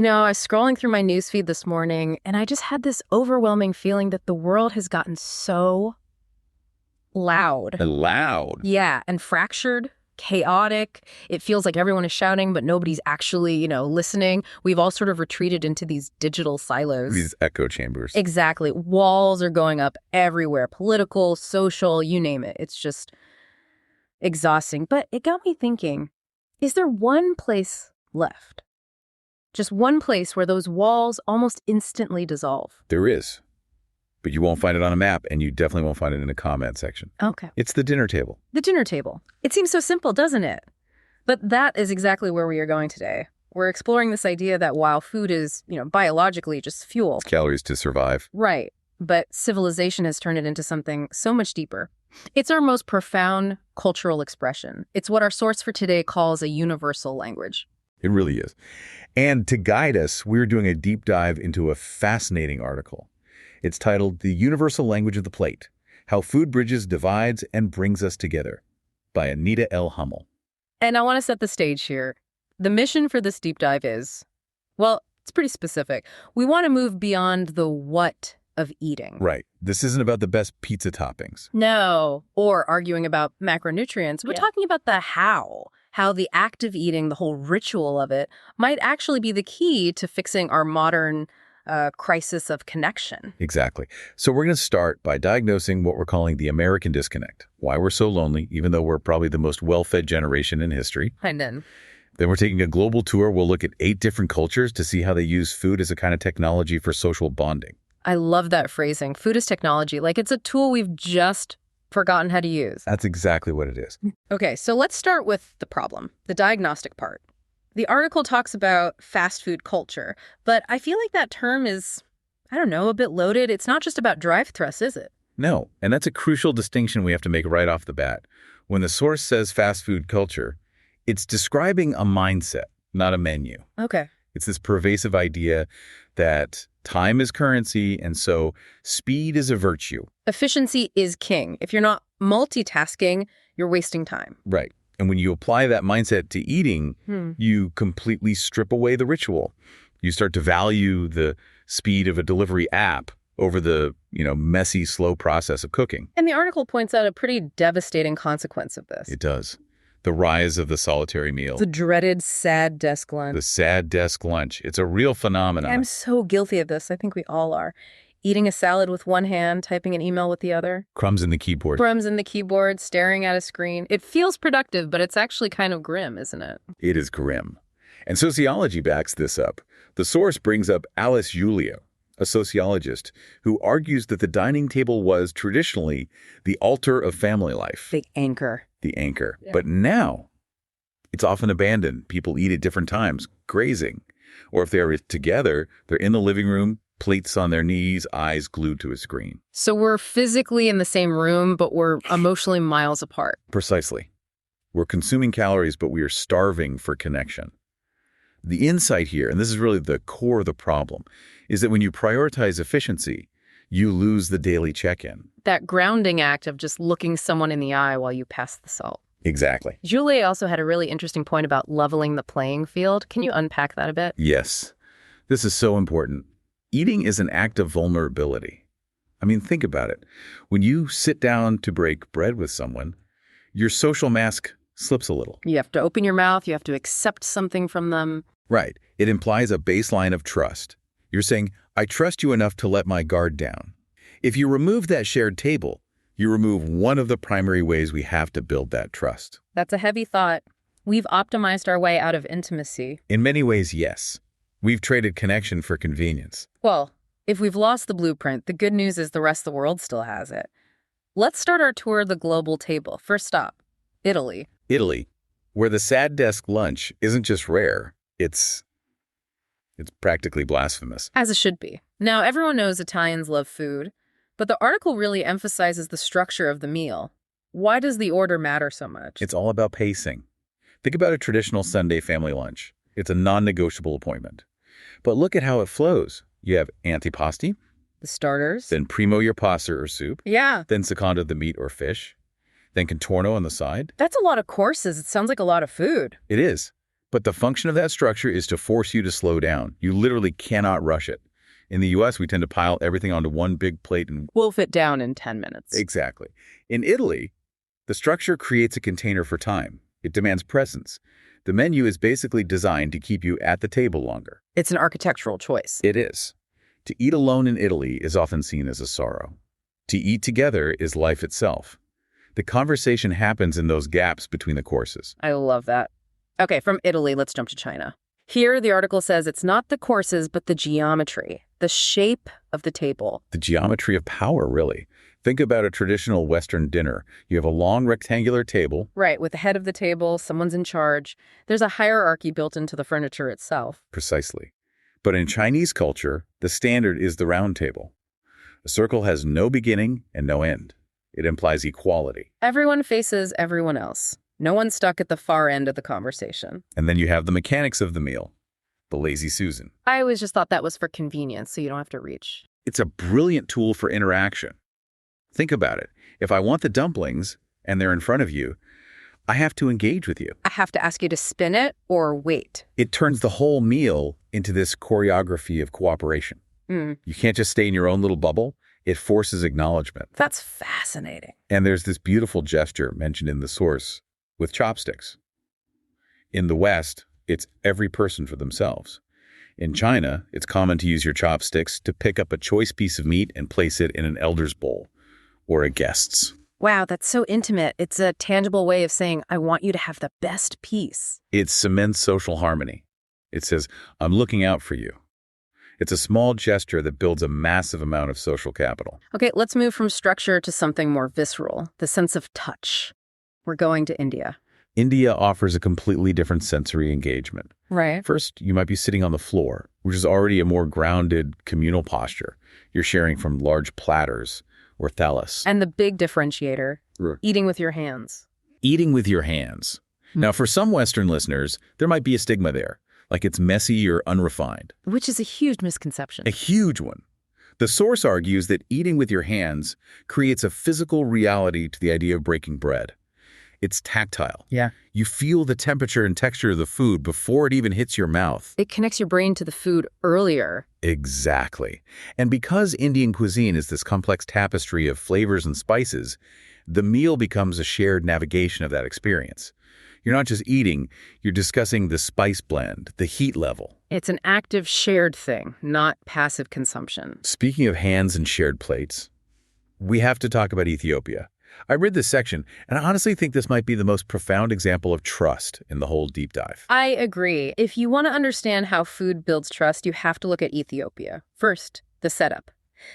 I was scrolling through my newsfeed this morning, and I just had this overwhelming feeling that the world has gotten so loud. Loud? Yeah, and fractured, chaotic. It feels like everyone is shouting, but nobody's actually, listening. We've all sort of retreated into these digital silos. These echo chambers. Exactly. Walls are going up everywhere, political, social, you name it. It's just exhausting. But it got me thinking, is there one place left? Just one place where those walls almost instantly dissolve? There is. But you won't find it on a map, and you definitely won't find it in the comment section. Okay. It's the dinner table. The dinner table. It seems so simple, doesn't it? But that is exactly where we are going today. We're exploring this idea that while food is, biologically just fuel. Calories to survive. Right. But civilization has turned it into something so much deeper. It's our most profound cultural expression. It's what our source for today calls a universal language. It really is. And to guide us, we're doing a deep dive into a fascinating article. It's titled The Universal Language of the Plate, How Food Bridges Divides and Brings Us Together by Anita L. Hummel. And I want to set the stage here. The mission for this deep dive is, well, it's pretty specific. We want to move beyond the what of eating. Right. This isn't about the best pizza toppings. No, or arguing about macronutrients. We're talking about the how the act of eating, the whole ritual of it, might actually be the key to fixing our modern crisis of connection. Exactly. So we're going to start by diagnosing what we're calling the American disconnect, why we're so lonely, even though we're probably the most well-fed generation in history. And then we're taking a global tour. We'll look at 8 different cultures to see how they use food as a kind of technology for social bonding. I love that phrasing. Food is technology. Like it's a tool we've just forgotten how to use. That's exactly what it is. Okay, so let's start with the problem, the diagnostic part. The article talks about fast food culture, but I feel like that term is, a bit loaded. It's not just about drive-thrus, is it? No, and that's a crucial distinction we have to make right off the bat. When the source says fast food culture, it's describing a mindset, not a menu. Okay. It's this pervasive idea that time is currency, and so speed is a virtue. Efficiency is king. If you're not multitasking, you're wasting time. Right. And when you apply that mindset to eating, you completely strip away the ritual. You start to value the speed of a delivery app over the, messy, slow process of cooking. And the article points out a pretty devastating consequence of this. It does. The rise of the solitary meal. The dreaded sad desk lunch. The sad desk lunch. It's a real phenomenon. I'm so guilty of this. I think we all are. Eating a salad with one hand, typing an email with the other. Crumbs in the keyboard. Crumbs in the keyboard, staring at a screen. It feels productive, but it's actually kind of grim, isn't it? It is grim. And sociology backs this up. The source brings up Alice Julio, a sociologist, who argues that the dining table was traditionally the altar of family life. The anchor. The anchor. Yeah. But now, it's often abandoned. People eat at different times, grazing. Or if they're together, they're in the living room, plates on their knees, eyes glued to a screen. So we're physically in the same room, but we're emotionally miles apart. Precisely. We're consuming calories, but we are starving for connection. The insight here, and this is really the core of the problem, is that when you prioritize efficiency, you lose the daily check-in. That grounding act of just looking someone in the eye while you pass the salt. Exactly. Julie also had a really interesting point about leveling the playing field. Can you unpack that a bit? Yes. This is so important. Eating is an act of vulnerability. I mean, think about it. When you sit down to break bread with someone, your social mask slips a little. You have to open your mouth. You have to accept something from them. Right. It implies a baseline of trust. You're saying, I trust you enough to let my guard down. If you remove that shared table, you remove one of the primary ways we have to build that trust. That's a heavy thought. We've optimized our way out of intimacy. In many ways, yes. We've traded connection for convenience. Well, if we've lost the blueprint, the good news is the rest of the world still has it. Let's start our tour of the global table. First stop, Italy. Italy, where the sad desk lunch isn't just rare, it's practically blasphemous. As it should be. Now, everyone knows Italians love food, but the article really emphasizes the structure of the meal. Why does the order matter so much? It's all about pacing. Think about a traditional Sunday family lunch. It's a non-negotiable appointment. But look at how it flows. You have antipasti. The starters. Then primo your pasta or soup. Yeah. Then secondo the meat or fish. Then contorno on the side. That's a lot of courses. It sounds like a lot of food. It is. But the function of that structure is to force you to slow down. You literally cannot rush it. In the U.S., we tend to pile everything onto one big plate and... Wolf it down in 10 minutes. Exactly. In Italy, the structure creates a container for time. It demands presence. The menu is basically designed to keep you at the table longer. It's an architectural choice. It is. To eat alone in Italy is often seen as a sorrow. To eat together is life itself. The conversation happens in those gaps between the courses. I love that. Okay, from Italy, let's jump to China. Here, the article says it's not the courses, but the geometry, the shape of the table. The geometry of power, really. Think about a traditional Western dinner. You have a long rectangular table. Right, with the head of the table, someone's in charge. There's a hierarchy built into the furniture itself. Precisely. But in Chinese culture, the standard is the round table. A circle has no beginning and no end. It implies equality. Everyone faces everyone else. No one's stuck at the far end of the conversation. And then you have the mechanics of the meal, the lazy Susan. I always just thought that was for convenience, so you don't have to reach. It's a brilliant tool for interaction. Think about it. If I want the dumplings and they're in front of you, I have to engage with you. I have to ask you to spin it or wait. It turns the whole meal into this choreography of cooperation. You can't just stay in your own little bubble. It forces acknowledgement. That's fascinating. And there's this beautiful gesture mentioned in the source with chopsticks. In the West, it's every person for themselves. In China, it's common to use your chopsticks to pick up a choice piece of meat and place it in an elder's bowl or a guest's. Wow, that's so intimate. It's a tangible way of saying, I want you to have the best piece. It cements social harmony. It says, I'm looking out for you. It's a small gesture that builds a massive amount of social capital. Okay, let's move from structure to something more visceral, the sense of touch. We're going to India. India offers a completely different sensory engagement. Right. First, you might be sitting on the floor, which is already a more grounded communal posture. You're sharing from large platters or thalas. And the big differentiator, eating with your hands. Eating with your hands. Now, for some Western listeners, there might be a stigma there, like it's messy or unrefined. Which is a huge misconception. A huge one. The source argues that eating with your hands creates a physical reality to the idea of breaking bread. It's tactile. Yeah. You feel the temperature and texture of the food before it even hits your mouth. It connects your brain to the food earlier. Exactly. And because Indian cuisine is this complex tapestry of flavors and spices, the meal becomes a shared navigation of that experience. You're not just eating, you're discussing the spice blend, the heat level. It's an active shared thing, not passive consumption. Speaking of hands and shared plates, we have to talk about Ethiopia. I read this section, and I honestly think this might be the most profound example of trust in the whole deep dive. I agree. If you want to understand how food builds trust, you have to look at Ethiopia. First, the setup.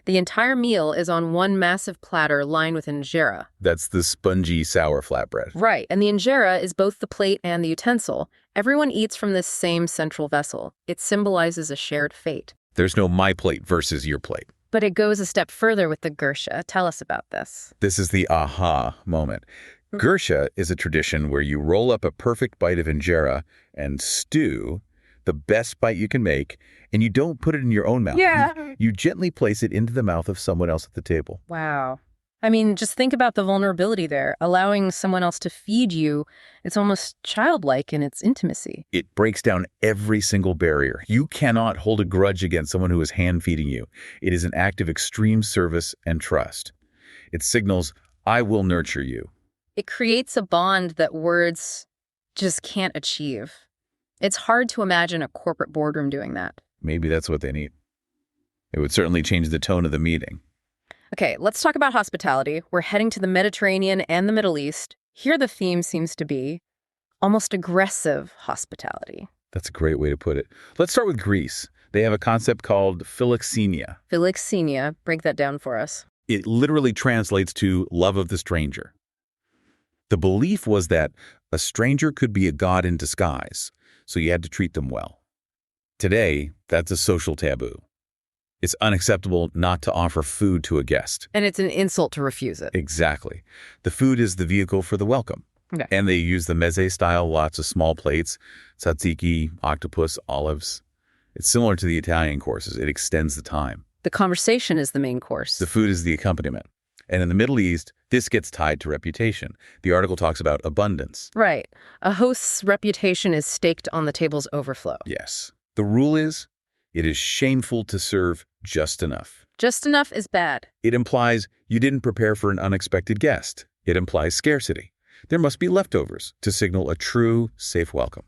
The entire meal is on one massive platter lined with injera. That's the spongy, sour flatbread. Right, and the injera is both the plate and the utensil. Everyone eats from this same central vessel. It symbolizes a shared fate. There's no my plate versus your plate. But it goes a step further with the gursha. Tell us about this. This is the aha moment. Gursha is a tradition where you roll up a perfect bite of injera and stew, the best bite you can make, and you don't put it in your own mouth. Yeah. You gently place it into the mouth of someone else at the table. Wow. I mean, just think about the vulnerability there. Allowing someone else to feed you, it's almost childlike in its intimacy. It breaks down every single barrier. You cannot hold a grudge against someone who is hand-feeding you. It is an act of extreme service and trust. It signals, I will nurture you. It creates a bond that words just can't achieve. It's hard to imagine a corporate boardroom doing that. Maybe that's what they need. It would certainly change the tone of the meeting. Okay, let's talk about hospitality. We're heading to the Mediterranean and the Middle East. Here the theme seems to be almost aggressive hospitality. That's a great way to put it. Let's start with Greece. They have a concept called philoxenia. Philoxenia, break that down for us. It literally translates to love of the stranger. The belief was that a stranger could be a god in disguise, so you had to treat them well. Today, that's a social taboo. It's unacceptable not to offer food to a guest. And it's an insult to refuse it. Exactly. The food is the vehicle for the welcome. Okay. And they use the meze style, lots of small plates, tzatziki, octopus, olives. It's similar to the Italian courses. It extends the time. The conversation is the main course. The food is the accompaniment. And in the Middle East, this gets tied to reputation. The article talks about abundance. Right. A host's reputation is staked on the table's overflow. Yes. The rule is, it is shameful to serve just enough. Just enough is bad. It implies you didn't prepare for an unexpected guest. It implies scarcity. There must be leftovers to signal a true, safe welcome.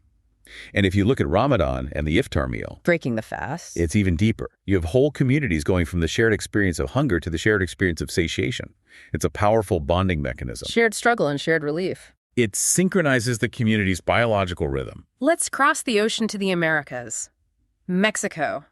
And if you look at Ramadan and the iftar meal, Breaking the fast. it's even deeper. You have whole communities going from the shared experience of hunger to the shared experience of satiation. It's a powerful bonding mechanism. Shared struggle and shared relief. It synchronizes the community's biological rhythm. Let's cross the ocean to the Americas. Mexico.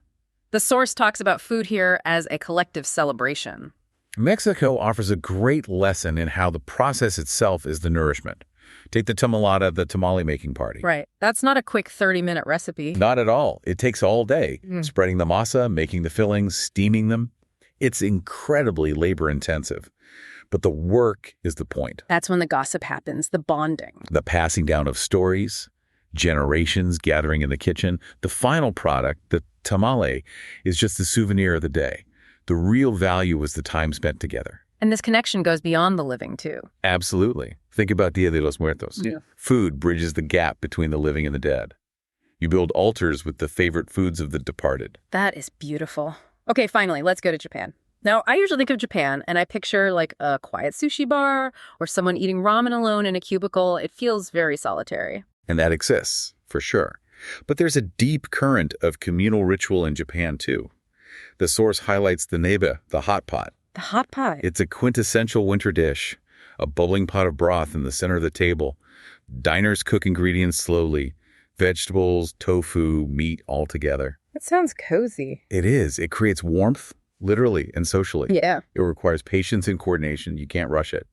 The source talks about food here as a collective celebration. Mexico offers a great lesson in how the process itself is the nourishment. Take the tamalada, the tamale-making party. Right. That's not a quick 30-minute recipe. Not at all. It takes all day. Mm. Spreading the masa, making the fillings, steaming them. It's incredibly labor-intensive. But the work is the point. That's when the gossip happens, the bonding. The passing down of stories, generations gathering in the kitchen. The final product, the tamale, is just the souvenir of the day. The real value was the time spent together. And this connection goes beyond the living, too. Absolutely. Think about Dia de los Muertos. Yeah. Food bridges the gap between the living and the dead. You build altars with the favorite foods of the departed. That is beautiful. Okay, finally, let's go to Japan. Now, I usually think of Japan, and I picture like a quiet sushi bar or someone eating ramen alone in a cubicle. It feels very solitary. And that exists, for sure. But there's a deep current of communal ritual in Japan, too. The source highlights the nebe, the hot pot. The hot pot. It's a quintessential winter dish, a bubbling pot of broth in the center of the table. Diners cook ingredients slowly, vegetables, tofu, meat all together. That sounds cozy. It is. It creates warmth, literally and socially. Yeah. It requires patience and coordination. You can't rush it.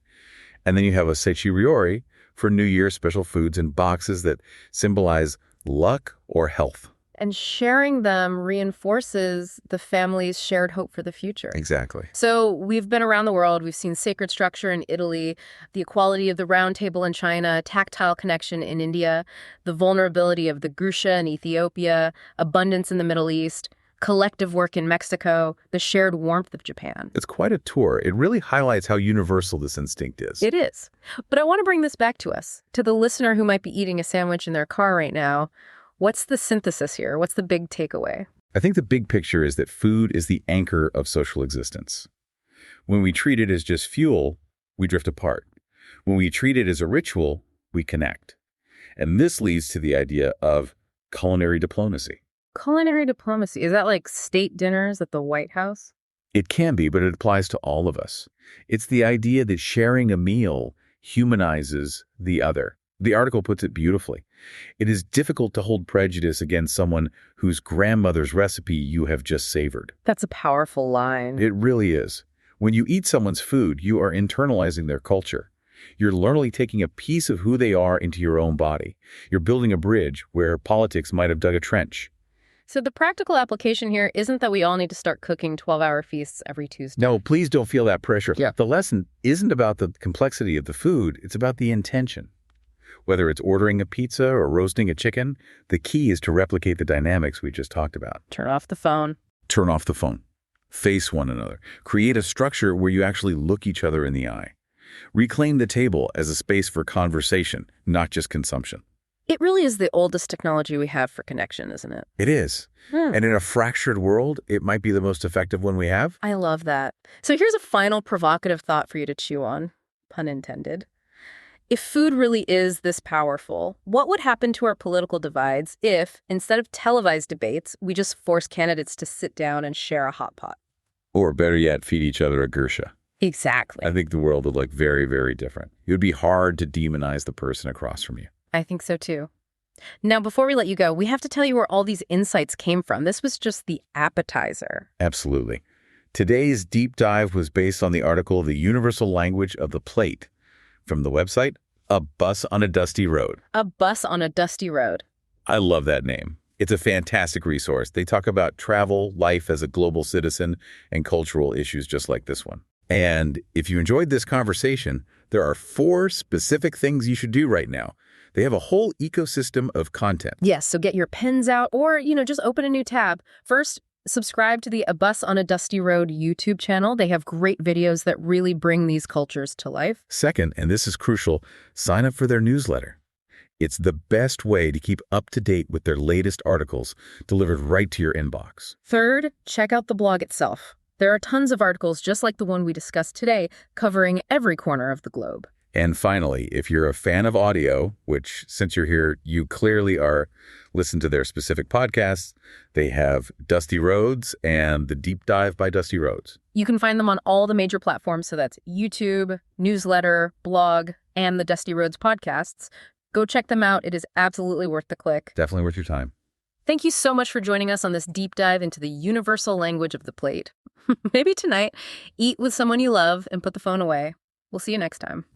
And then you have a seichi for New Year special foods in boxes that symbolize luck or health. And sharing them reinforces the family's shared hope for the future. Exactly. So we've been around the world. We've seen sacred structure in Italy, the equality of the round table in China, tactile connection in India, the vulnerability of the gursha in Ethiopia, abundance in the Middle East, collective work in Mexico, the shared warmth of Japan. It's quite a tour. It really highlights how universal this instinct is. It is. But I want to bring this back to us, to the listener who might be eating a sandwich in their car right now. What's the synthesis here? What's the big takeaway? I think the big picture is that food is the anchor of social existence. When we treat it as just fuel, we drift apart. When we treat it as a ritual, we connect. And this leads to the idea of culinary diplomacy. Culinary diplomacy, is that like state dinners at the White House? It can be, but it applies to all of us. It's the idea that sharing a meal humanizes the other. The article puts it beautifully. It is difficult to hold prejudice against someone whose grandmother's recipe you have just savored. That's a powerful line. It really is. When you eat someone's food, you are internalizing their culture. You're literally taking a piece of who they are into your own body. You're building a bridge where politics might have dug a trench. So the practical application here isn't that we all need to start cooking 12-hour feasts every Tuesday. No, please don't feel that pressure. Yeah. The lesson isn't about the complexity of the food. It's about the intention. Whether it's ordering a pizza or roasting a chicken, the key is to replicate the dynamics we just talked about. Turn off the phone. Turn off the phone. Face one another. Create a structure where you actually look each other in the eye. Reclaim the table as a space for conversation, not just consumption. It really is the oldest technology we have for connection, isn't it? It is. And in a fractured world, it might be the most effective one we have. I love that. So here's a final provocative thought for you to chew on, pun intended. If food really is this powerful, what would happen to our political divides if, instead of televised debates, we just force candidates to sit down and share a hot pot? Or better yet, feed each other a gursha. Exactly. I think the world would look very, very different. It would be hard to demonize the person across from you. I think so too. Now, before we let you go, we have to tell you where all these insights came from. This was just the appetizer. Absolutely. Today's deep dive was based on the article The Universal Language of the Plate from the website A Bus on a Dusty Road. A bus on a dusty road. I love that name. It's a fantastic resource. They talk about travel, life as a global citizen, and cultural issues just like this one. And if you enjoyed this conversation, there are 4 specific things you should do right now. They have a whole ecosystem of content. Yes, so get your pens out or, just open a new tab. First, Subscribe to the A Bus on a Dusty Road YouTube channel. They have great videos that really bring these cultures to life. Second, and this is crucial, sign up for their newsletter. It's the best way to keep up to date with their latest articles delivered right to your inbox. Third, check out the blog itself. There are tons of articles just like the one we discussed today, covering every corner of the globe. And finally, if you're a fan of audio, which since you're here, you clearly are, listen to their specific podcasts. They have Dusty Roads and The Deep Dive by Dusty Roads. You can find them on all the major platforms, so that's YouTube, newsletter, blog, and the Dusty Roads podcasts. Go check them out. It is absolutely worth the click. Definitely worth your time. Thank you so much for joining us on this deep dive into the universal language of the plate. Maybe tonight, eat with someone you love and put the phone away. We'll see you next time.